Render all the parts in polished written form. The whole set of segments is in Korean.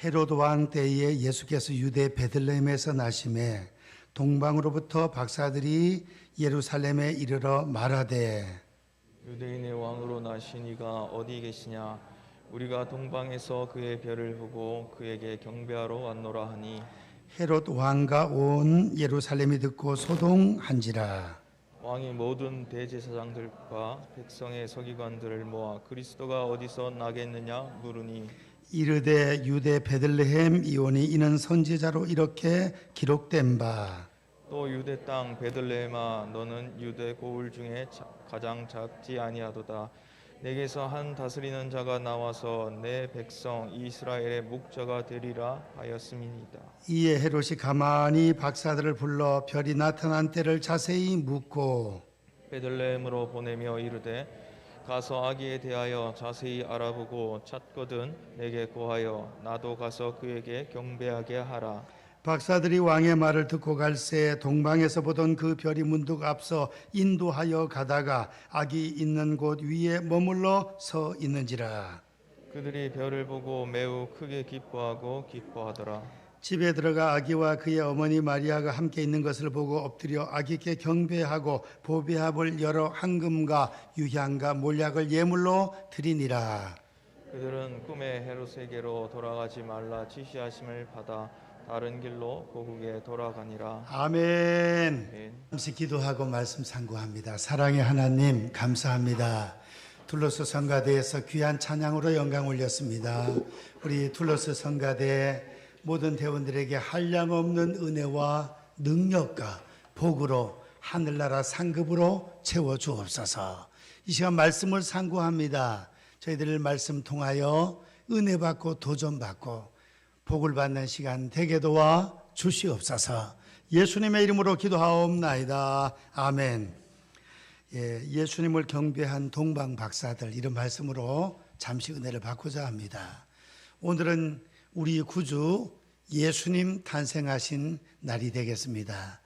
헤롯 왕 때에 예수께서 유대 베들레헴에서 나심에 동방으로부터 박사들이 예루살렘에 이르러 말하되 유대인의 왕으로 나신 이가 어디 계시냐? 우리가 동방에서 그의 별을 보고 그에게 경배하러 왔노라 하니 헤롯 왕과 온 예루살렘이 듣고 소동한지라. 왕이 모든 대제사장들과 백성의 서기관들을 모아 그리스도가 어디서 나겠느냐 물으니 이르되 유대 베들레헴 이오니 이는 선지자로 이렇게 기록된 바. 또 유대 땅 베들레헴아 너는 유대 고을 중에 가장 작지 아니하도다. 내게서 한 다스리는 자가 나와서 내 백성 이스라엘의 목자가 되리라 하였음이니이다. 이에 헤롯이 가만히 박사들을 불러 별이 나타난 때를 자세히 묻고 베들레헴으로 보내며 이르되 가서 아기에 대하여 자세히 알아보고 찾거든 내게 고하여 나도 가서 그에게 경배하게 하라. 박사들이 왕의 말을 듣고 갈새 동방에서 보던 그 별이 문득 앞서 인도하여 가다가 아기 있는 곳 위에 머물러 서 있는지라. 그들이 별을 보고 매우 크게 기뻐하더라. 집에 들어가 아기와 그의 어머니 마리아가 함께 있는 것을 보고 엎드려 아기께 경배하고 보배합을 열어 황금과 유향과 몰약을 예물로 드리니라. 그들은 꿈에 헤롯에게로 돌아가지 말라 지시하심을 받아 다른 길로 고국에 돌아가니라. 아멘. 잠시 기도하고 말씀 상고합니다. 사랑의 하나님 감사합니다. 둘러스 성가대에서 귀한 찬양으로 영광 올렸습니다. 우리 둘러스 성가대 모든 대원들에게 한량없는 은혜와 능력과 복으로 하늘나라 상급으로 채워 주옵소서. 이 시간 말씀을 상고합니다. 저희들 말씀 통하여 은혜 받고 도전 받고 복을 받는 시간 되게 도와 주시옵소서. 예수님의 이름으로 기도하옵나이다. 아멘. 예수님을 경배한 동방 박사들 이런 말씀으로 잠시 은혜를 받고자 합니다. 오늘은 우리 구주 예수님 탄생하신 날이 되겠습니다.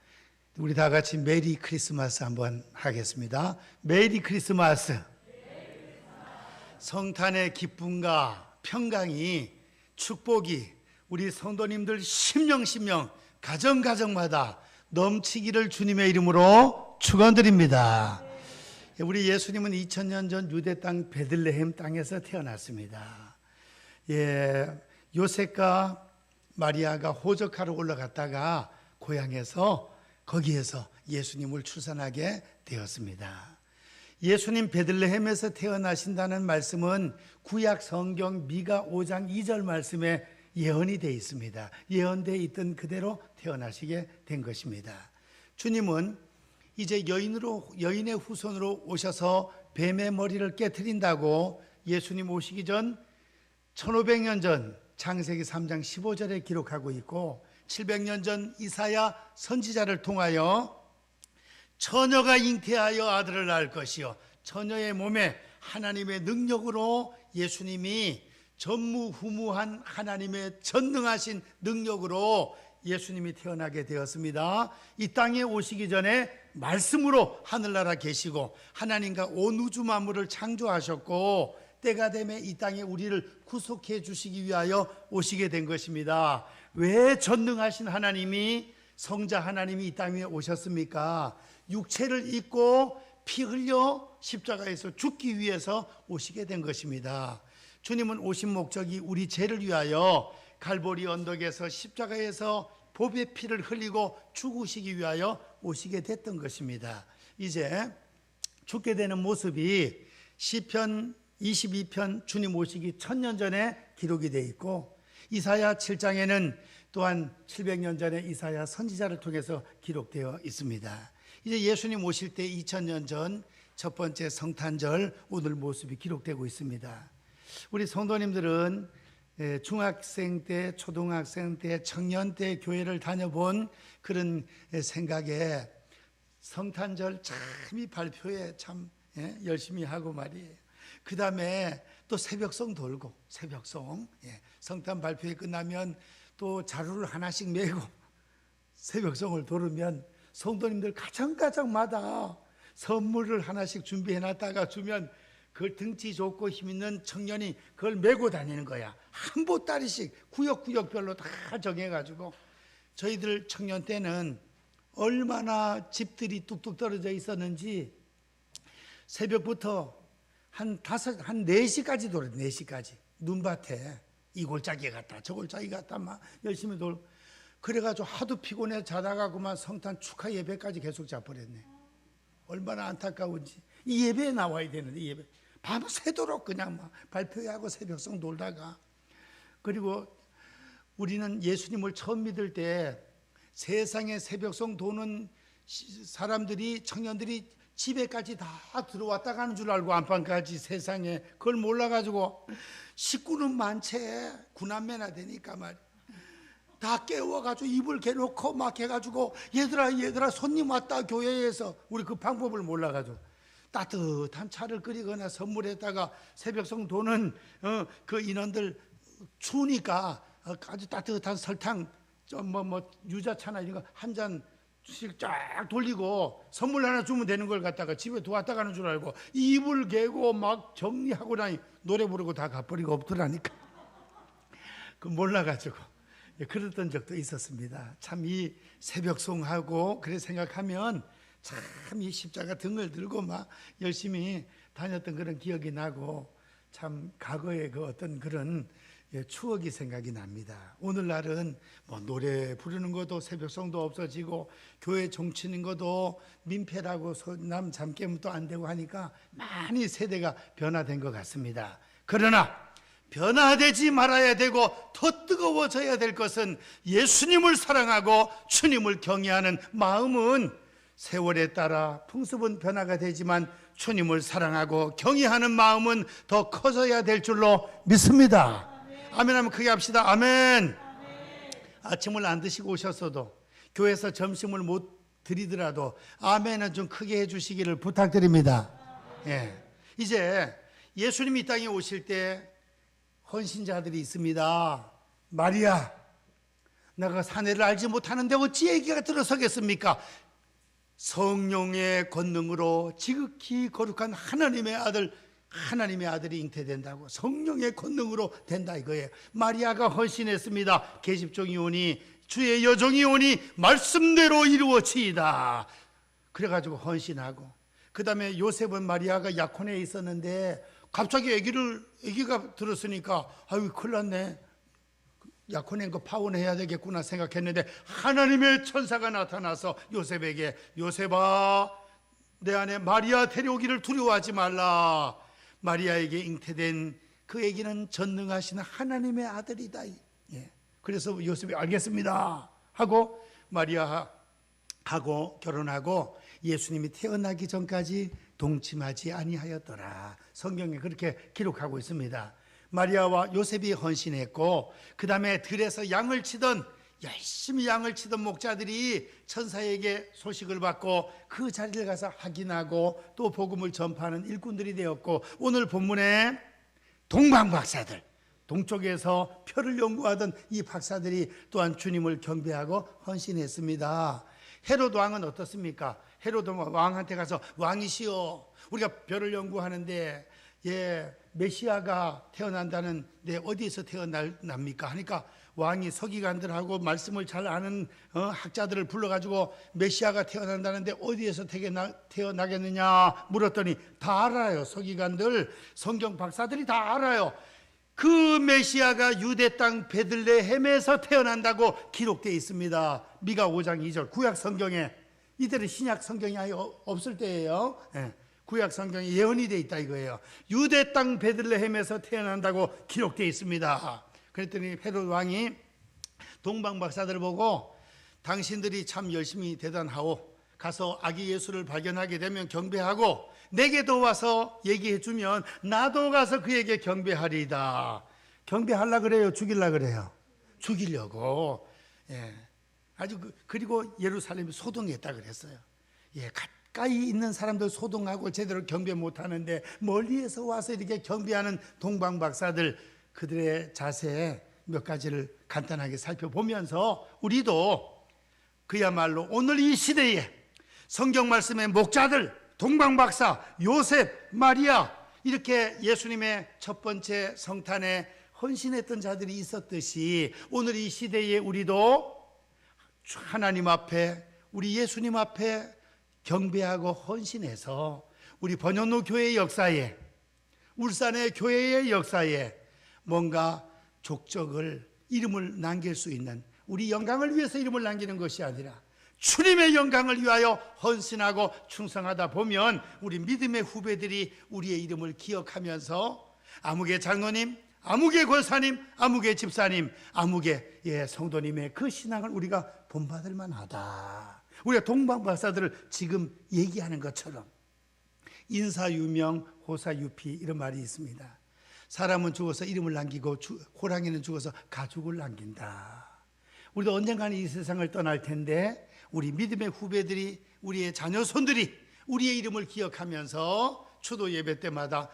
우리 다 같이 메리 크리스마스 한번 하겠습니다. 메리 크리스마스. 성탄의 기쁨과 평강이 축복이 우리 성도님들 심령 가정마다 넘치기를 주님의 이름으로 축원드립니다. 우리 예수님은 2000년 전 유대 땅 베들레헴 땅에서 태어났습니다. 요셉과 마리아가 호적하러 올라갔다가 고향에서 거기에서 예수님을 출산하게 되었습니다. 예수님 베들레헴에서 태어나신다는 말씀은 구약 성경 미가 5장 2절 말씀에 예언이 되어 있습니다. 예언되어 있던 그대로 태어나시게 된 것입니다. 주님은 이제 여인의 후손으로 오셔서 뱀의 머리를 깨트린다고 예수님 오시기 전 1500년 전 창세기 3장 15절에 기록하고 있고 700년 전 이사야 선지자를 통하여 처녀가 잉태하여 아들을 낳을 것이요 처녀의 몸에 하나님의 능력으로 예수님이 전무후무한 하나님의 전능하신 능력으로 예수님이 태어나게 되었습니다. 이 땅에 오시기 전에 말씀으로 하늘나라 계시고 하나님과 온 우주 만물을 창조하셨고 때가 되면 이 땅에 우리를 구속해 주시기 위하여 오시게 된 것입니다. 왜 전능하신 하나님이 성자 하나님이 이 땅에 오셨습니까? 육체를 입고 피 흘려 십자가에서 죽기 위해서 오시게 된 것입니다. 주님은 오신 목적이 우리 죄를 위하여 갈보리 언덕에서 십자가에서 보배 피를 흘리고 죽으시기 위하여 오시게 됐던 것입니다. 이제 죽게 되는 모습이 시편 22편 주님 오시기 1000년 전에 기록이 되어 있고 이사야 7장에는 또한 700년 전에 이사야 선지자를 통해서 기록되어 있습니다. 이제 예수님 오실 때 2000년 전 첫 번째 성탄절 오늘 모습이 기록되고 있습니다. 우리 성도님들은 중학생 때, 초등학생 때, 청년 때 교회를 다녀본 그런 생각에 성탄절 참 이 발표에 참 열심히 하고 말이에요. 그 다음에 또 새벽송 돌고 새벽송 성탄 발표회 끝나면 또 자루를 하나씩 메고 새벽송을 돌으면 성도님들 가정마다 선물을 하나씩 준비해놨다가 주면 그 등치 좋고 힘 있는 청년이 그걸 메고 다니는 거야. 한 보따리씩 구역구역별로 다 정해가지고. 저희들 청년 때는 얼마나 집들이 뚝뚝 떨어져 있었는지 새벽부터 한 4시까지 돌아요. 4시까지 눈밭에 이 골짜기 갔다 저 골짜기 갔다 막 열심히 그래가지고 하도 피곤해 자다가 그만 성탄 축하 예배까지 계속 자버렸네. 얼마나 안타까운지. 이 예배에 나와야 되는데, 이 예배 밤새도록 그냥 막 발표하고 새벽송 놀다가. 그리고 우리는 예수님을 처음 믿을 때 세상에 새벽송 도는 사람들이, 청년들이 집에까지 다 들어왔다 가는 줄 알고, 안방까지. 세상에 그걸 몰라가지고 식구는 많채 구남매나 되니까 말이야. 다 깨워가지고 이불 개놓고 막 해가지고 얘들아 손님 왔다 교회에서. 우리 그 방법을 몰라가지고 따뜻한 차를 끓이거나 선물했다가 새벽송 도는 그 인원들 추우니까 아주 따뜻한 설탕 뭐 유자차나 이런 거 한 잔씩 쫙 돌리고 선물 하나 주면 되는 걸 갖다가 집에 두었다 가는 줄 알고 이불 개고 막 정리하고 나니 노래 부르고 다 가버리고 없더라니까. 그 몰라가지고 그랬던 적도 있었습니다. 참 이 새벽송하고 그래 생각하면 참 이 십자가 등을 들고 막 열심히 다녔던 그런 기억이 나고, 참 과거의 그 어떤 그런 추억이 생각이 납니다. 오늘날은 뭐 노래 부르는 것도 새벽송도 없어지고 교회 종치는 것도 민폐라고 남 잠깨문도 안 되고 하니까 많이 세대가 변화된 것 같습니다. 그러나 변화되지 말아야 되고 더 뜨거워져야 될 것은 예수님을 사랑하고 주님을 경외하는 마음은 세월에 따라 풍습은 변화가 되지만 주님을 사랑하고 경외하는 마음은 더 커져야 될 줄로 믿습니다. 아멘 하면 크게 합시다. 아멘. 아침을 안 드시고 오셨어도, 교회에서 점심을 못 드리더라도 아멘은 좀 크게 해주시기를 부탁드립니다. 예. 이제 예수님이 이 땅에 오실 때 헌신자들이 있습니다. 마리아, 내가 사내를 알지 못하는데 어찌 얘기가 들어서겠습니까? 성령의 권능으로 지극히 거룩한 하나님의 아들이 잉태된다고. 성령의 권능으로 된다 이거예요. 마리아가 헌신했습니다. 계집종이 오니 주의 여종이 오니 말씀대로 이루어지이다. 그래가지고 헌신하고, 그 다음에 요셉은 마리아가 약혼에 있었는데 갑자기 아기가 들었으니까 아유 큰일 났네, 약혼한 거 파혼해야 되겠구나 생각했는데 하나님의 천사가 나타나서 요셉에게, 요셉아 내 안에 마리아 데려오기를 두려워하지 말라. 마리아에게 잉태된 그 아기는 전능하신 하나님의 아들이다. 예. 그래서 요셉이 알겠습니다 하고 마리아하고 결혼하고 예수님이 태어나기 전까지 동침하지 아니하였더라. 성경에 그렇게 기록하고 있습니다. 마리아와 요셉이 헌신했고, 그 다음에 들에서 열심히 양을 치던 목자들이 천사에게 소식을 받고 그 자리를 가서 확인하고 또 복음을 전파하는 일꾼들이 되었고, 오늘 본문에 동방박사들, 동쪽에서 표를 연구하던 이 박사들이 또한 주님을 경배하고 헌신했습니다. 헤롯 왕은 어떻습니까? 헤롯 왕한테 가서 왕이시여, 우리가 별을 연구하는데 메시아가 태어난다는데 어디에서 태어납니까? 하니까 왕이 서기관들하고 말씀을 잘 아는 학자들을 불러가지고 메시아가 태어난다는데 어디에서 태어나겠느냐 물었더니 다 알아요. 서기관들, 성경 박사들이 다 알아요. 그 메시아가 유대 땅 베들레헴에서 태어난다고 기록되어 있습니다. 미가 5장 2절 구약 성경에. 이때는 신약 성경이 아예 없을 때예요. 구약 성경에 예언이 되어 있다 이거예요. 유대 땅 베들레헴에서 태어난다고 기록되어 있습니다. 그랬더니 헤롯 왕이 동방 박사들을 보고 당신들이 참 열심히 대단하오. 가서 아기 예수를 발견하게 되면 경배하고 내게도 와서 얘기해 주면 나도 가서 그에게 경배하리이다. 경배하려 그래요? 죽이려 그래요? 죽이려고. 예. 아주 그리고 예루살렘이 소동했다 그랬어요. 예, 가까이 있는 사람들 소동하고 제대로 경배 못하는데 멀리에서 와서 이렇게 경배하는 동방 박사들, 그들의 자세 몇 가지를 간단하게 살펴보면서 우리도 그야말로 오늘 이 시대에 성경 말씀의 목자들, 동방 박사, 요셉, 마리아, 이렇게 예수님의 첫 번째 성탄에 헌신했던 자들이 있었듯이 오늘 이 시대에 우리도 하나님 앞에, 우리 예수님 앞에 경배하고 헌신해서 우리 번연로 교회의 역사에, 울산의 교회의 역사에 뭔가 족적을, 이름을 남길 수 있는, 우리 영광을 위해서 이름을 남기는 것이 아니라 주님의 영광을 위하여 헌신하고 충성하다 보면 우리 믿음의 후배들이 우리의 이름을 기억하면서 아무개 장로님, 아무개 권사님, 아무개 집사님, 아무개 성도님의 그 신앙을 우리가 본받을 만하다. 우리가 동방박사들을 지금 얘기하는 것처럼 인사유명 호사유피 이런 말이 있습니다. 사람은 죽어서 이름을 남기고 호랑이는 죽어서 가죽을 남긴다. 우리도 언젠가는 이 세상을 떠날 텐데 우리 믿음의 후배들이, 우리의 자녀손들이 우리의 이름을 기억하면서 추도 예배 때마다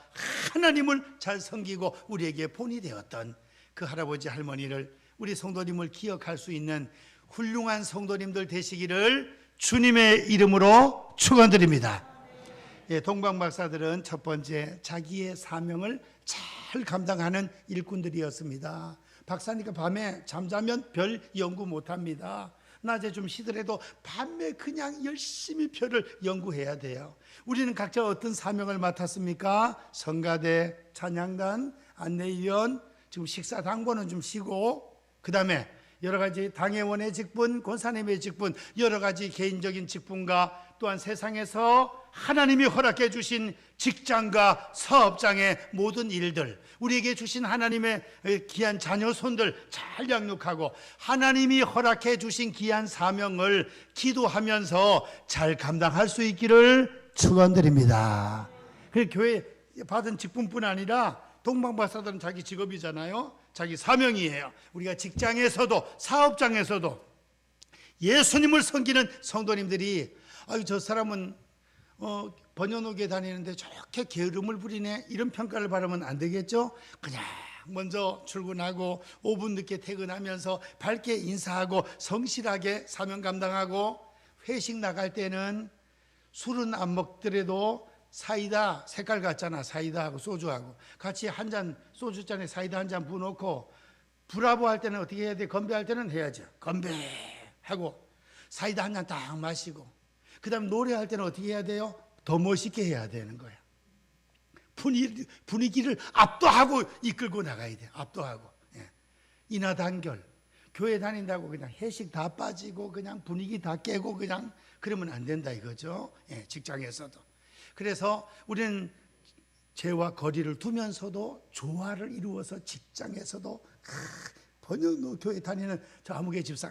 하나님을 잘 섬기고 우리에게 본이 되었던 그 할아버지 할머니를, 우리 성도님을 기억할 수 있는 훌륭한 성도님들 되시기를 주님의 이름으로 축원드립니다. 동방박사들은 첫 번째 자기의 사명을 잘 감당하는 일꾼들이었습니다. 박사니까 밤에 잠자면 별 연구 못합니다. 낮에 좀 쉬더라도 밤에 그냥 열심히 별을 연구해야 돼요. 우리는 각자 어떤 사명을 맡았습니까? 성가대, 찬양단, 안내위원, 지금 식사 당번은 좀 쉬고, 그 다음에 여러 가지 당회원의 직분, 권사님의 직분, 여러 가지 개인적인 직분과 또한 세상에서 하나님이 허락해 주신 직장과 사업장의 모든 일들, 우리에게 주신 하나님의 귀한 자녀손들 잘 양육하고 하나님이 허락해 주신 귀한 사명을 기도하면서 잘 감당할 수 있기를 축원드립니다. 그 교회 받은 직분뿐 아니라 동방박사들은 자기 직업이잖아요. 자기 사명이에요. 우리가 직장에서도 사업장에서도 예수님을 섬기는 성도님들이 아유 저 사람은 번연옥에 다니는데 저렇게 게으름을 부리네, 이런 평가를 받으면 안 되겠죠. 그냥 먼저 출근하고 5분 늦게 퇴근하면서 밝게 인사하고 성실하게 사명 감당하고, 회식 나갈 때는 술은 안 먹더라도 사이다, 색깔 같잖아, 사이다하고 소주하고 같이 한 잔, 소주잔에 사이다 한 잔 부어놓고, 브라보 할 때는 어떻게 해야 돼? 건배할 때는 해야죠. 건배하고 사이다 한 잔 딱 마시고, 그 다음 노래할 때는 어떻게 해야 돼요? 더 멋있게 해야 되는 거야. 분위기를 압도하고 이끌고 나가야 돼. 압도하고. 인하단결. 교회 다닌다고 그냥 회식 다 빠지고 그냥 분위기 다 깨고 그냥 그러면 안 된다 이거죠. 직장에서도. 그래서 우리는 죄와 거리를 두면서도 조화를 이루어서 직장에서도 번영로 교회 다니는 저 아무개 집사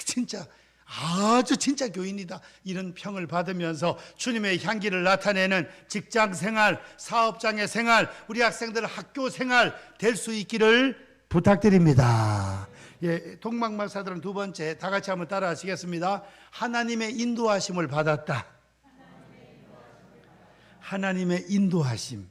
진짜 아주 진짜 교인이다, 이런 평을 받으면서 주님의 향기를 나타내는 직장 생활, 사업장의 생활, 우리 학생들 학교 생활 될 수 있기를 부탁드립니다. 동방박사들은 두 번째, 다 같이 한번 따라 하시겠습니다. 하나님의 인도하심을 받았다. 하나님의 인도하심.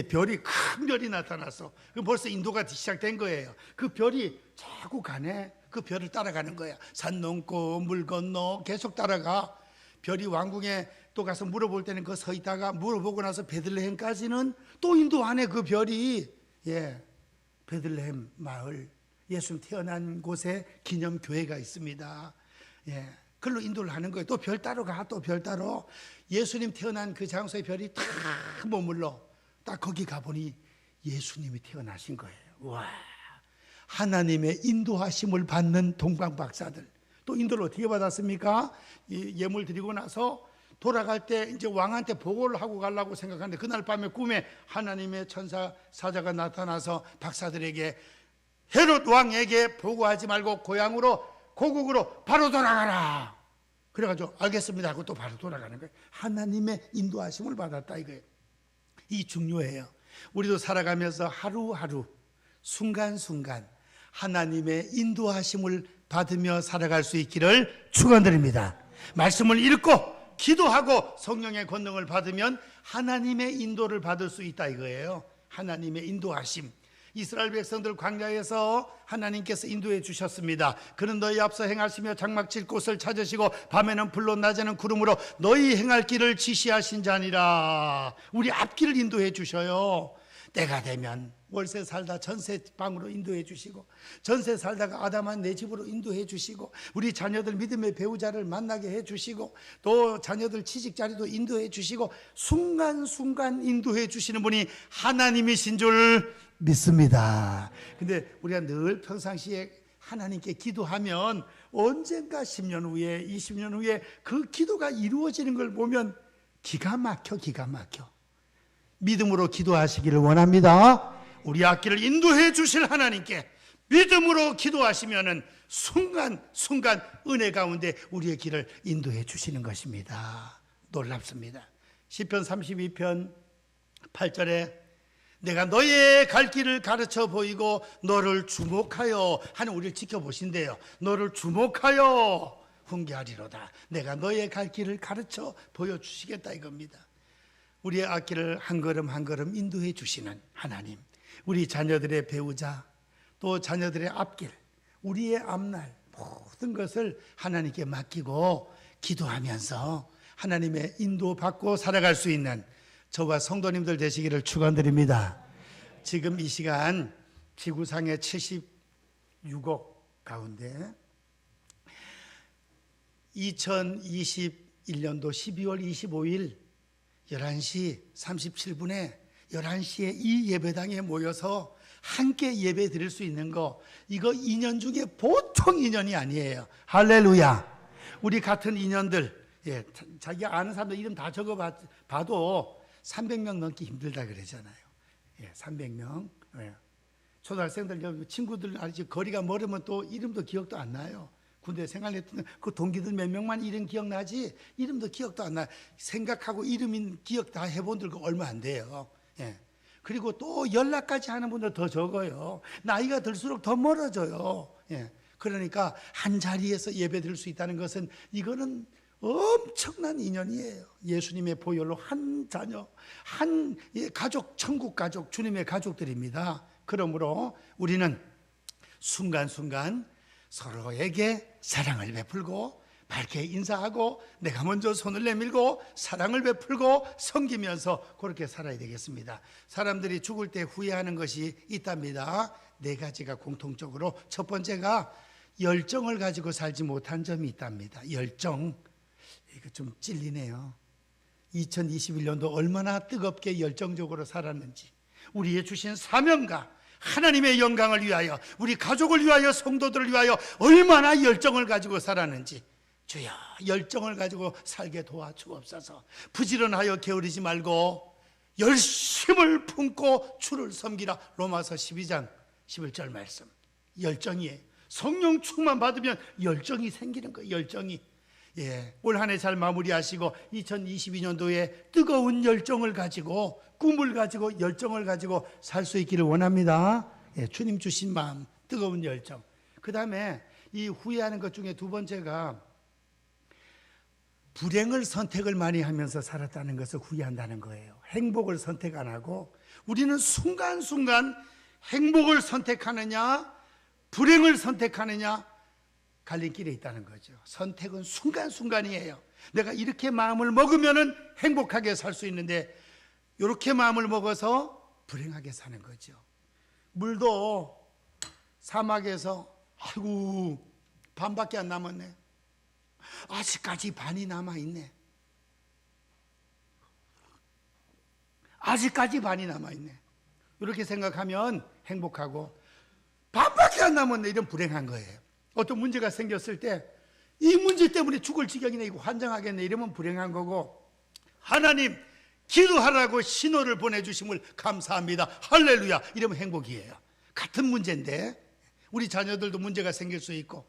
별이, 큰 별이 나타났어. 벌써 인도가 시작된 거예요. 그 별이 자꾸 가네. 그 별을 따라가는 거야. 산 넘고 물 건너 계속 따라가. 별이 왕궁에 또 가서 물어볼 때는 그 서 있다가 물어보고 나서 베들레헴까지는 또 인도하네. 그 별이. 베들레헴 마을, 예수님 태어난 곳에 기념교회가 있습니다. 그걸로 인도를 하는 거예요. 또 별 따로 가, 또 별 따로. 예수님 태어난 그 장소에 별이 탁 머물러. 딱 거기 가보니 예수님이 태어나신 거예요. 와, 하나님의 인도하심을 받는 동방박사들. 또 인도를 어떻게 받았습니까? 예물 드리고 나서 돌아갈 때 이제 왕한테 보고를 하고 가려고 생각하는데, 그날 밤에 꿈에 하나님의 천사 사자가 나타나서 박사들에게 헤롯 왕에게 보고하지 말고 고국으로 바로 돌아가라. 그래가지고 알겠습니다 하고 또 바로 돌아가는 거예요. 하나님의 인도하심을 받았다 이거예요. 이 중요해요. 우리도 살아가면서 하루하루 순간순간 하나님의 인도하심을 받으며 살아갈 수 있기를 축원드립니다. 말씀을 읽고 기도하고 성령의 권능을 받으면 하나님의 인도를 받을 수 있다 이거예요. 하나님의 인도하심. 이스라엘 백성들 광야에서 하나님께서 인도해 주셨습니다. 그는 너희 앞서 행하시며 장막 칠 곳을 찾으시고 밤에는 불로 낮에는 구름으로 너희 행할 길을 지시하신 자니라. 우리 앞길을 인도해 주셔요. 때가 되면 월세 살다 전세 방으로 인도해 주시고, 전세 살다가 아담한 내 집으로 인도해 주시고, 우리 자녀들 믿음의 배우자를 만나게 해 주시고, 또 자녀들 취직 자리도 인도해 주시고, 순간순간 인도해 주시는 분이 하나님이신 줄 믿습니다. 근데 우리가 늘 평상시에 하나님께 기도하면 언젠가 10년 후에 20년 후에 그 기도가 이루어지는 걸 보면 기가 막혀. 믿음으로 기도하시기를 원합니다. 우리 앞길을 인도해 주실 하나님께 믿음으로 기도하시면은 순간순간 은혜 가운데 우리의 길을 인도해 주시는 것입니다. 놀랍습니다. 시편 32편 8절에 내가 너의 갈 길을 가르쳐 보이고 너를 주목하여 하는 우리를 지켜보신대요. 너를 주목하여 훈계하리로다. 내가 너의 갈 길을 가르쳐 보여주시겠다 이겁니다. 우리의 앞길을 한 걸음 한 걸음 인도해 주시는 하나님, 우리 자녀들의 배우자, 또 자녀들의 앞길, 우리의 앞날 모든 것을 하나님께 맡기고 기도하면서 하나님의 인도받고 살아갈 수 있는 저와 성도님들 되시기를 축원드립니다. 지금 이 시간 지구상의 76억 가운데 2021년도 12월 25일 11시 37분에 11시에 이 예배당에 모여서 함께 예배 드릴 수 있는 거, 이거 인연 중에 보통 인연이 아니에요. 할렐루야. 우리 같은 인연들, 자기가 아는 사람들 이름 다 적어봐도 300명 넘기 힘들다 그러잖아요. 300명. 초등학생들 친구들 아직 거리가 멀으면 또 이름도 기억도 안 나요. 군대 생활했던 그 동기들 몇 명만 이름 기억나지 이름도 기억도 안 나요. 생각하고 이름 기억 다 해본 들 얼마 안 돼요. 그리고 또 연락까지 하는 분들 더 적어요. 나이가 들수록 더 멀어져요. 그러니까 한 자리에서 예배 드릴 수 있다는 것은 이거는 엄청난 인연이에요. 예수님의 보혈로 한 자녀, 한 가족, 천국 가족, 주님의 가족들입니다. 그러므로 우리는 순간순간 서로에게 사랑을 베풀고 밝게 인사하고 내가 먼저 손을 내밀고 사랑을 베풀고 섬기면서 그렇게 살아야 되겠습니다. 사람들이 죽을 때 후회하는 것이 있답니다. 4가지가 공통적으로, 첫 번째가 열정을 가지고 살지 못한 점이 있답니다. 열정. 이거 좀 찔리네요. 2021년도 얼마나 뜨겁게 열정적으로 살았는지, 우리의 주신 사명과 하나님의 영광을 위하여, 우리 가족을 위하여, 성도들을 위하여 얼마나 열정을 가지고 살았는지, 주여 열정을 가지고 살게 도와주옵소서. 부지런하여 게으르지 말고 열심을 품고 주를 섬기라. 로마서 12장 11절 말씀. 열정이에요. 성령 충만 받으면 열정이 생기는 거예요. 열정이. 올 한 해 잘 마무리하시고 2022년도에 뜨거운 열정을 가지고, 꿈을 가지고, 열정을 가지고 살 수 있기를 원합니다. 주님 주신 마음, 뜨거운 열정. 그 다음에 이 후회하는 것 중에 두 번째가 불행을 선택을 많이 하면서 살았다는 것을 후회한다는 거예요. 행복을 선택 안 하고, 우리는 순간순간 행복을 선택하느냐 불행을 선택하느냐 갈림길에 있다는 거죠. 선택은 순간순간이에요. 내가 이렇게 마음을 먹으면 행복하게 살 수 있는데 이렇게 마음을 먹어서 불행하게 사는 거죠. 물도 사막에서 아이고 반밖에 안 남았네, 아직까지 반이 남아있네, 아직까지 반이 남아있네, 이렇게 생각하면 행복하고, 반밖에 안 남았네 이런 불행한 거예요. 어떤 문제가 생겼을 때 이 문제 때문에 죽을 지경이네, 이거 환장하겠네 이러면 불행한 거고, 하나님 기도하라고 신호를 보내주심을 감사합니다, 할렐루야 이러면 행복이에요. 같은 문제인데 우리 자녀들도 문제가 생길 수 있고,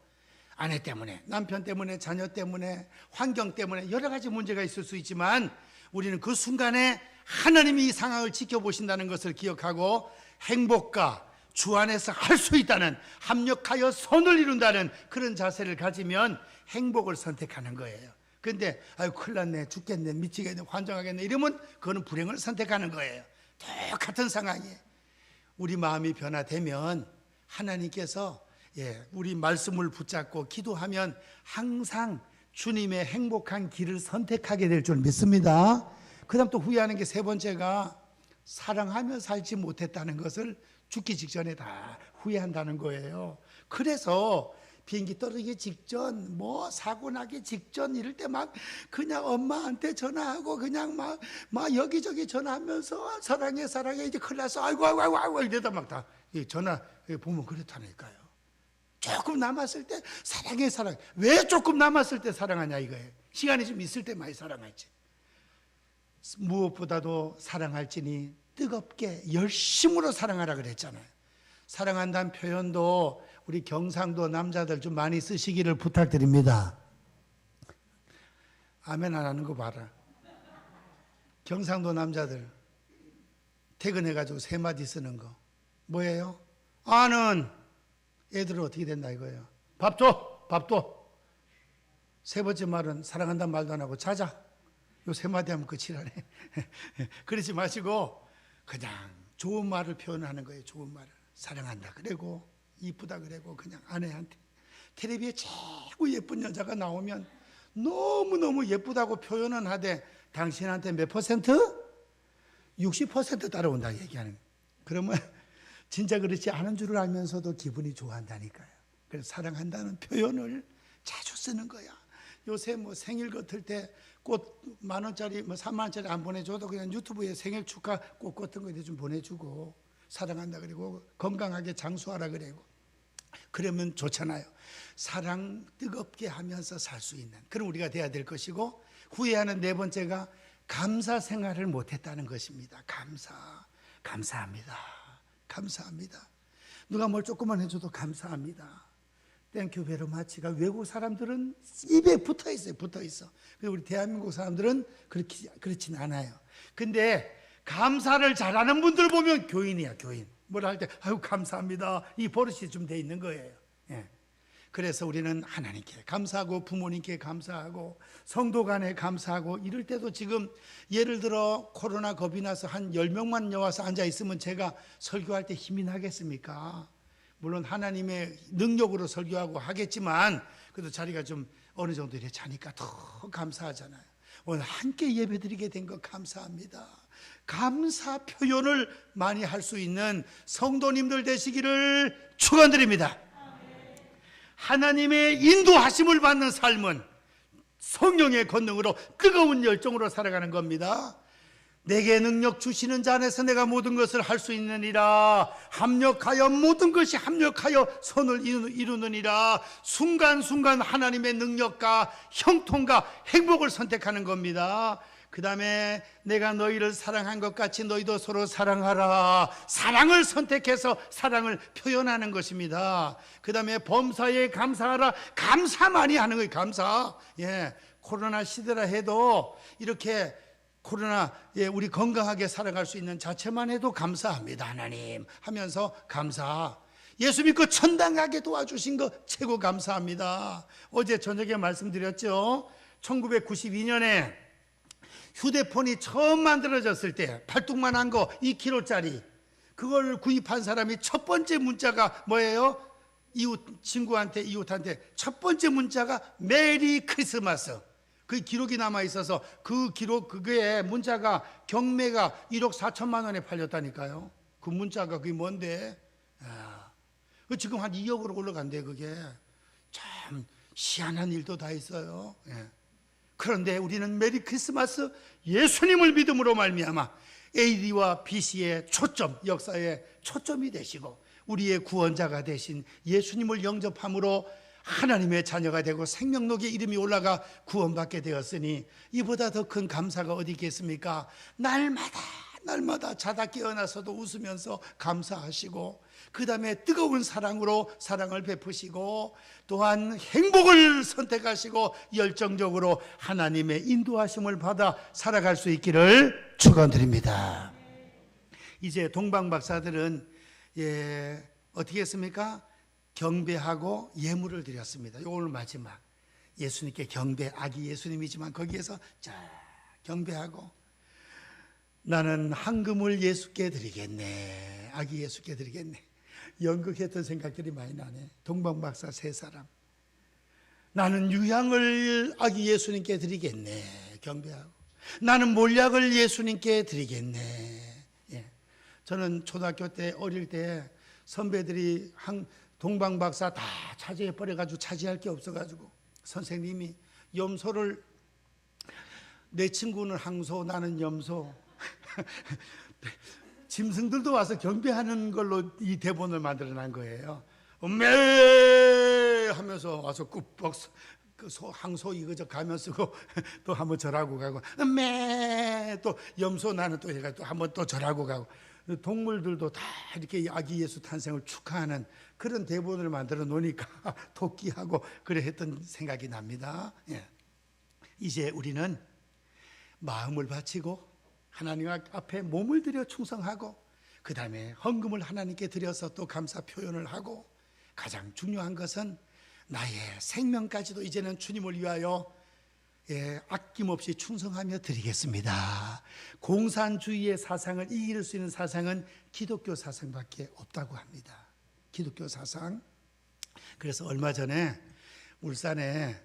아내 때문에, 남편 때문에, 자녀 때문에, 환경 때문에 여러 가지 문제가 있을 수 있지만 우리는 그 순간에 하나님이 이 상황을 지켜보신다는 것을 기억하고 행복과 주 안에서 할 수 있다는, 합력하여 선을 이룬다는 그런 자세를 가지면 행복을 선택하는 거예요. 근데 아유 큰일 났네, 죽겠네, 미치겠네, 환장하겠네 이러면 그거는 불행을 선택하는 거예요. 똑같은 상황이에요. 우리 마음이 변화되면 하나님께서 우리 말씀을 붙잡고 기도하면 항상 주님의 행복한 길을 선택하게 될 줄 믿습니다. 그 다음 또 후회하는 게 세 번째가 사랑하며 살지 못했다는 것을 죽기 직전에 다 후회한다는 거예요. 그래서 비행기 떨어지기 직전, 뭐 사고 나기 직전 이럴 때 막 그냥 엄마한테 전화하고 그냥 막 여기저기 전화하면서 사랑해 이제 큰일 났어 아이고 이러다 막 다 전화 보면 그렇다니까요. 조금 남았을 때 사랑해. 왜 조금 남았을 때 사랑하냐 이거예요. 시간이 좀 있을 때 많이 사랑하지. 무엇보다도 사랑할지니 뜨겁게 열심으로 사랑하라 그랬잖아요. 사랑한다는 표현도 우리 경상도 남자들 좀 많이 쓰시기를 부탁드립니다. 아멘 안 하는 거 봐라. 경상도 남자들 퇴근해가지고 세 마디 쓰는 거 뭐예요? 아는 애들은 어떻게 된다 이거예요. 밥 줘. 세 번째 말은 사랑한다는 말도 안 하고 자자. 요 세 마디 하면 끝이라네. 그러지 마시고 그냥 좋은 말을 표현하는 거예요. 좋은 말을. 사랑한다 그래고 이쁘다 그래고 그냥 아내한테. 텔레비에 자꾸 예쁜 여자가 나오면 너무너무 예쁘다고 표현은 하되 당신한테 몇 퍼센트? 60% 따라온다 얘기하는 거예요. 그러면 진짜 그렇지 않은 줄을 알면서도 기분이 좋아한다니까요. 그래서 사랑한다는 표현을 자주 쓰는 거야. 요새 뭐 생일 같을 때 꽃 10,000원짜리 뭐 30,000원짜리 안 보내줘도 그냥 유튜브에 생일 축하 꽃 같은 거 좀 보내주고 사랑한다 그리고 건강하게 장수하라 그래고 그러면 좋잖아요. 사랑 뜨겁게 하면서 살 수 있는 그럼 우리가 돼야 될 것이고 후회하는 네 번째가 감사 생활을 못했다는 것입니다. 감사합니다. 누가 뭘 조금만 해줘도 감사합니다. 땡큐 베리 마치가 외국 사람들은 입에 붙어 있어요. 그리고 우리 대한민국 사람들은 그렇진 않아요. 근데 감사를 잘하는 분들 보면 교인이야, 교인. 뭐라 할 때 아유 감사합니다. 이 버릇이 좀 돼 있는 거예요. 그래서 우리는 하나님께 감사하고 부모님께 감사하고 성도 간에 감사하고 이럴 때도 지금 예를 들어 코로나 겁이 나서 한 10명만 와서 앉아 있으면 제가 설교할 때 힘이 나겠습니까? 물론 하나님의 능력으로 설교하고 하겠지만 그래도 자리가 좀 어느 정도 이렇게 차니까 더 감사하잖아요. 오늘 함께 예배드리게 된 것 감사합니다. 감사 표현을 많이 할 수 있는 성도님들 되시기를 축원드립니다. 하나님의 인도하심을 받는 삶은 성령의 권능으로 뜨거운 열정으로 살아가는 겁니다. 내게 능력 주시는 자 안에서 내가 모든 것을 할 수 있느니라. 합력하여 모든 것이 합력하여 선을 이루느니라. 순간순간 하나님의 능력과 형통과 행복을 선택하는 겁니다. 그 다음에 내가 너희를 사랑한 것 같이 너희도 서로 사랑하라. 사랑을 선택해서 사랑을 표현하는 것입니다. 그 다음에 범사에 감사하라. 감사 많이 하는 거예요. 감사. 코로나 시대라 해도 이렇게 코로나에 우리 건강하게 살아갈 수 있는 자체만 해도 감사합니다. 하나님 하면서 감사. 예수 믿고 천당 가게 도와주신 거 최고 감사합니다. 어제 저녁에 말씀드렸죠. 1992년에 휴대폰이 처음 만들어졌을 때 팔뚝만한 거 2kg짜리 그걸 구입한 사람이 첫 번째 문자가 뭐예요? 이웃한테 첫 번째 문자가 메리 크리스마스. 그 기록이 남아 있어서 그게 문자가 경매가 1억 4천만 원에 팔렸다니까요. 그 문자가 그게 뭔데? 지금 한 2억으로 올라간대. 그게 참 희한한 일도 다 있어요. 그런데 우리는 메리 크리스마스 예수님을 믿음으로 말미암아 AD와 BC의 초점, 역사의 초점이 되시고 우리의 구원자가 되신 예수님을 영접함으로 하나님의 자녀가 되고 생명록에 이름이 올라가 구원받게 되었으니 이보다 더 큰 감사가 어디 있겠습니까? 날마다 자다 깨어나서도 웃으면서 감사하시고 그 다음에 뜨거운 사랑으로 사랑을 베푸시고 또한 행복을 선택하시고 열정적으로 하나님의 인도하심을 받아 살아갈 수 있기를 축원드립니다. 이제 동방박사들은 어떻게 했습니까? 경배하고 예물을 드렸습니다. 오늘 마지막 예수님께 경배, 아기 예수님이지만 거기에서 자 경배하고 나는 헌금을 예수께 드리겠네. 아기 예수께 드리겠네. 연극했던 생각들이 많이 나네. 동방박사 세 사람. 나는 유향을 아기 예수님께 드리겠네. 경배하고. 나는 몰약을 예수님께 드리겠네. 예. 저는 초등학교 때 어릴 때 선배들이 동방박사 다 차지해 버려가지고 차지할 게 없어가지고 선생님이 염소를, 내 친구는 항소, 나는 염소. 짐승들도 와서 경배하는 걸로 이 대본을 만들어낸 거예요. 매 하면서 와서 꾹뻑 항소 이거저 가면 쓰고 또 한번 절하고 가고 매 또 염소 나는 또 해가 또 한번 또 절하고 가고 동물들도 다 이렇게 아기 예수 탄생을 축하하는 그런 대본을 만들어 놓으니까 토끼하고 그래 했던 생각이 납니다. 예. 이제 우리는 마음을 바치고 하나님 앞에 몸을 들여 충성하고 그 다음에 헌금을 하나님께 드려서 또 감사 표현을 하고 가장 중요한 것은 나의 생명까지도 이제는 주님을 위하여 아낌없이 충성하며 드리겠습니다. 공산주의의 사상을 이길 수 있는 사상은 기독교 사상밖에 없다고 합니다. 기독교 사상. 그래서 얼마 전에 울산에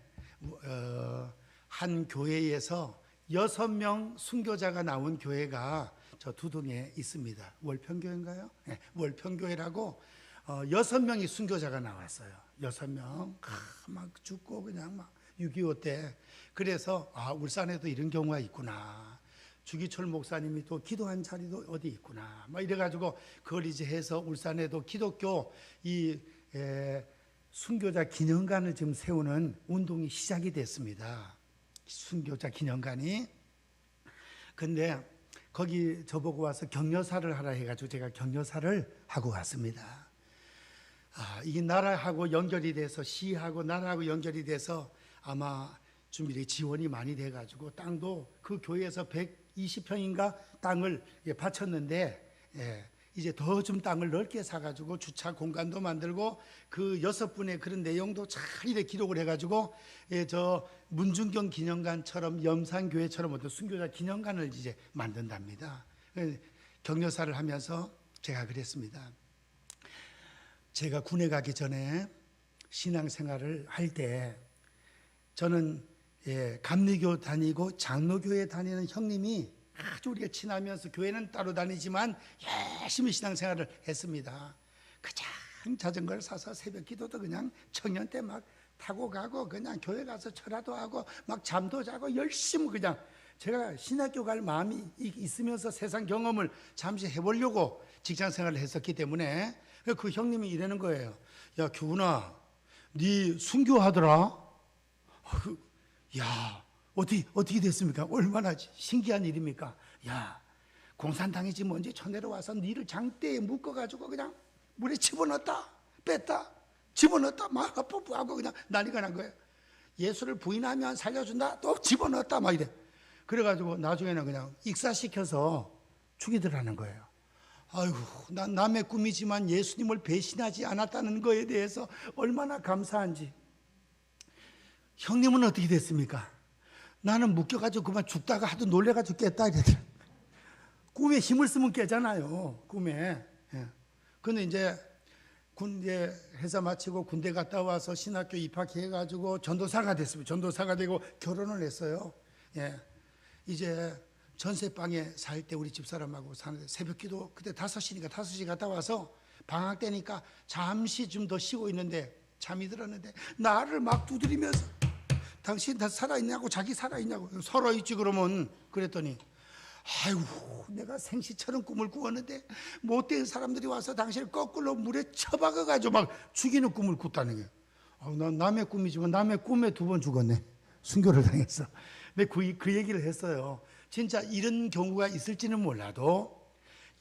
한 교회에서 6명 순교자가 나온 교회가 저 두동에 있습니다. 월평교회인가요? 네, 월평교회라고 6명이 순교자가 나왔어요. 6명 막 죽고 그냥 막 6.25 때. 그래서 울산에도 이런 경우가 있구나. 주기철 목사님이 또 기도한 자리도 어디 있구나. 막 이래가지고 그걸 이제 해서 울산에도 기독교 이 순교자 기념관을 지금 세우는 운동이 시작이 됐습니다. 순교자 기념관이. 근데 거기 저보고 와서 격려사를 하라 해가지고 제가 격려사를 하고 왔습니다. 이게 나라하고 연결이 돼서 시하고 나라하고 연결이 돼서 아마 좀 이렇게 지원이 많이 돼가지고 땅도 그 교회에서 120평인가 땅을 바쳤는데 이제 더 좀 땅을 넓게 사가지고 주차 공간도 만들고 그 6분의 그런 내용도 잘 이렇게 기록을 해가지고 저 문중경 기념관처럼 염산교회처럼 어떤 순교자 기념관을 이제 만든답니다. 격려사를 하면서 제가 그랬습니다. 제가 군에 가기 전에 신앙생활을 할 때 저는 감리교 다니고 장로교회 다니는 형님이 아주 우리가 친하면서 교회는 따로 다니지만 열심히 신앙생활을 했습니다. 그냥 자전거를 사서 새벽 기도도 그냥 청년 때 막 타고 가고 그냥 교회 가서 철화도 하고 막 잠도 자고 열심히 그냥 제가 신학교 갈 마음이 있으면서 세상 경험을 잠시 해보려고 직장생활을 했었기 때문에 그 형님이 이러는 거예요. 야 규훈아 네 순교하더라. 야 어떻게 됐습니까? 얼마나 신기한 일입니까? 야 공산당이 먼저 쳐내려와서 니를 장대에 묶어가지고 그냥 물에 집어넣었다 뺐다 집어넣었다 막 뽀뽀하고 그냥 난리가 난 거예요. 예수를 부인하면 살려준다 또 집어넣었다 막 이래. 그래가지고 나중에는 그냥 익사시켜서 죽이더라는 거예요. 아이고 난 남의 꿈이지만 예수님을 배신하지 않았다는 거에 대해서 얼마나 감사한지. 형님은 어떻게 됐습니까? 나는 묶여가지고 그만 죽다가 하도 놀래가지고 깼다 이랬더니 꿈에 힘을 쓰면 깨잖아요. 꿈에. 근데 이제 군대 회사 마치고 군대 갔다 와서 신학교 입학해가지고 전도사가 됐습니다. 전도사가 되고 결혼을 했어요. 이제 전세방에 살 때 우리 집사람하고 사는데 새벽기도 그때 5시니까 5시 갔다 와서 방학 때니까 잠시 좀 더 쉬고 있는데 잠이 들었는데 나를 막 두드리면서 당신 다 살아있냐고 자기 살아있냐고 살아있지 그러면 그랬더니 아이고 내가 생시처럼 꿈을 꾸었는데 못된 사람들이 와서 당신을 거꾸로 물에 처박아가지고 막 죽이는 꿈을 꿨다는 거예요. 난 남의 꿈이지만 남의 꿈에 2번 죽었네. 순교를 당했어. 근데 그 얘기를 했어요. 진짜 이런 경우가 있을지는 몰라도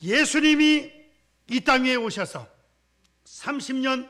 예수님이 이 땅 위에 오셔서 30년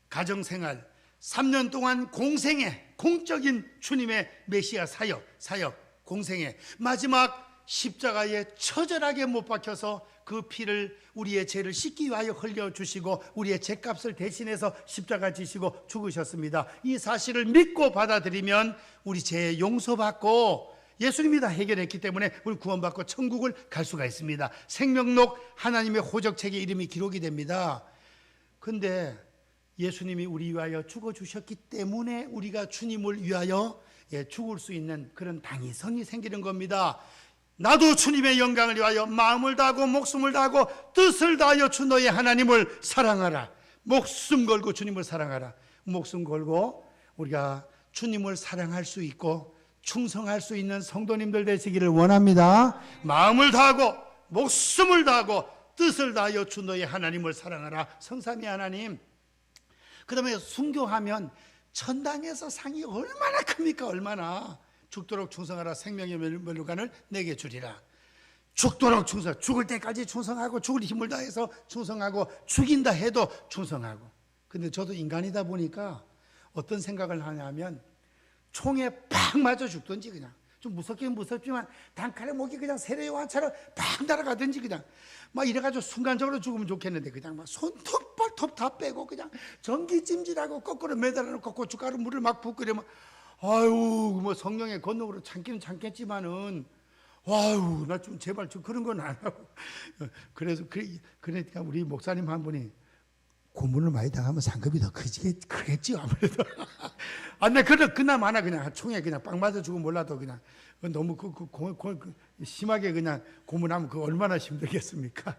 가정생활 3년 동안 공생애 공적인 주님의 메시아 사역 공생애 마지막 십자가에 처절하게 못 박혀서 그 피를 우리의 죄를 씻기 위하여 흘려주시고 우리의 죄값을 대신해서 십자가 지시고 죽으셨습니다. 이 사실을 믿고 받아들이면 우리 죄 용서받고 예수님이 다 해결했기 때문에 우리 구원받고 천국을 갈 수가 있습니다. 생명록 하나님의 호적책에 이름이 기록이 됩니다. 근데 예수님이 우리 위하여 죽어주셨기 때문에 우리가 주님을 위하여 죽을 수 있는 그런 당위성이 생기는 겁니다. 나도 주님의 영광을 위하여 마음을 다하고 목숨을 다하고 뜻을 다하여 주 너의 하나님을 사랑하라. 목숨 걸고 주님을 사랑하라. 목숨 걸고 우리가 주님을 사랑할 수 있고 충성할 수 있는 성도님들 되시기를 원합니다. 마음을 다하고 목숨을 다하고 뜻을 다하여 주 너의 하나님을 사랑하라. 성삼위 하나님. 그 다음에 순교하면 천당에서 상이 얼마나 큽니까? 얼마나. 죽도록 충성하라. 생명의 면류관을 내게 주리라. 죽도록 충성, 죽을 때까지 충성하고 죽을 힘을 다해서 충성하고 죽인다 해도 충성하고. 근데 저도 인간이다 보니까 어떤 생각을 하냐면 총에 팍 맞아 죽든지 그냥 좀 무섭긴 무섭지만 단칼에 목이 그냥 세례 요한처럼 팍 날아가든지 그냥 막 이래가지고 순간적으로 죽으면 좋겠는데 그냥 막 손톱 발톱 다 빼고 그냥 전기 찜질하고 거꾸로 매달아 놓고 고춧가루 물을 막 붓고 이러면 아유 뭐 성령의 권능으로 참기는 참겠지만은 아유 나 좀 제발 좀 그런 건 안 하고. 그래서 그러니까 우리 목사님 한 분이 고문을 많이 당하면 상급이 더 크겠지 아무래도. 네 그나마나 그냥 총에 그냥 빵 맞아 주고 몰라도 그냥 너무 심하게 그냥 고문하면 그 얼마나 힘들겠습니까?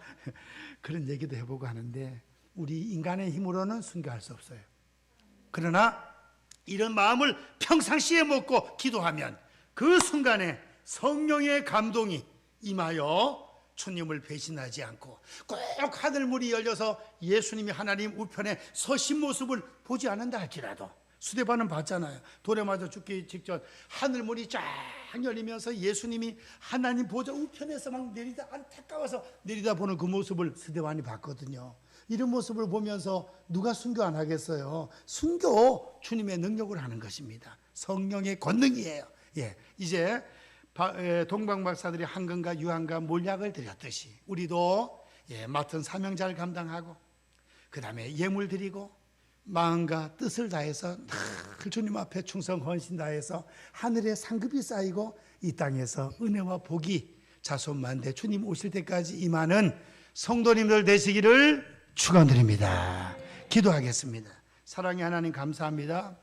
그런 얘기도 해보고 하는데 우리 인간의 힘으로는 순교할 수 없어요. 그러나 이런 마음을 평상시에 먹고 기도하면 그 순간에 성령의 감동이 임하여 주님을 배신하지 않고 꼭 하늘문이 열려서 예수님이 하나님 우편에 서신 모습을 보지 않는다 할지라도 스데반은 봤잖아요. 돌에 맞아 죽기 직전 하늘문이 쫙 열리면서 예수님이 하나님 보좌 우편에서 막 내리다 안타까워서 내리다 보는 그 모습을 스데반이 봤거든요. 이런 모습을 보면서 누가 순교 안 하겠어요? 순교 주님의 능력을 하는 것입니다. 성령의 권능이에요. 이제 동방박사들이 한금과 유한과 몰약을 드렸듯이 우리도 맡은 사명 잘 감당하고 그 다음에 예물 드리고 마음과 뜻을 다해서 늘 주님 앞에 충성 헌신 다해서 하늘에 상급이 쌓이고 이 땅에서 은혜와 복이 자손만대 주님 오실 때까지 임하는 성도님들 되시기를 축원드립니다. 기도하겠습니다. 사랑의 하나님 감사합니다.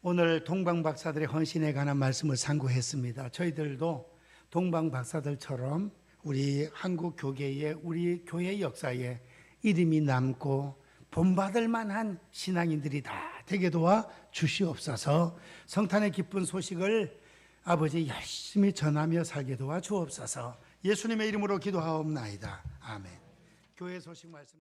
오늘 동방박사들의 헌신에 관한 말씀을 상고했습니다. 저희들도 동방박사들처럼 우리 한국 교계에 우리 교회 역사에 이름이 남고 본받을 만한 신앙인들이 다 되게 도와 주시옵소서. 성탄의 기쁜 소식을 아버지 열심히 전하며 살게 도와 주옵소서. 예수님의 이름으로 기도하옵나이다. 아멘. 교회 소식 말씀